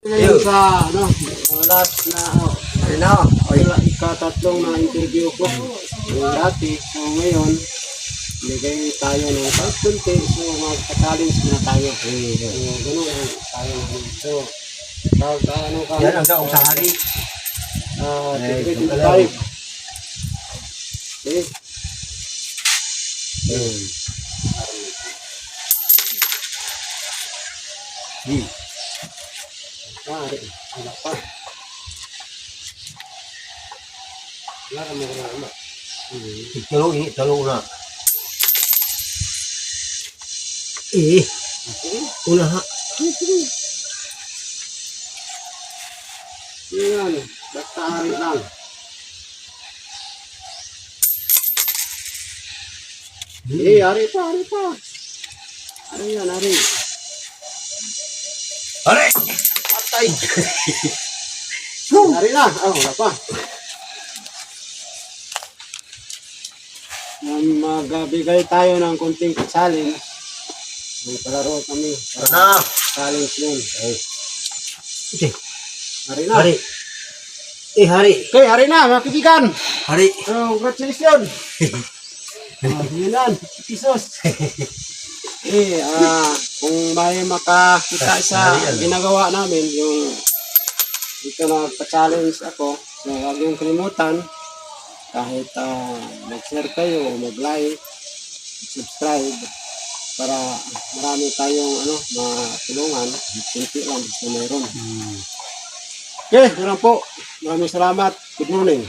Ngayon sa last na ikatatlong na interview ko yung dati. So ngayon, bigay tayo ng kunti. So mag-challenge na tayo. So gano'n tayo. So pag ano ka. Yan ang daong sa hari. Tigre tayo. Okay. Wala pa. Wala ka mo. Talong na. Una ha. Yan, basta hari lang. Hari pa. Hari yan, hari. Are! Atay! Hari na. Wala pa. Magbigay tayo ng konting challenge. Magpalaro kami. Ano? Challenge yun. Okay. Hari na. Hari. Hari. Okay, hari na, mga kaibigan. Hari. Congratulations. Yan, pisos. Kung may makakita sa ginagawa namin, yung dito na pa-challenge ako, so huwag yung kalimutan, kahit mag-share kayo, mag-like, subscribe, para marami tayong matulungan, simple lang, basta mayroon. Okay, yun lang po. Maraming salamat. Good morning.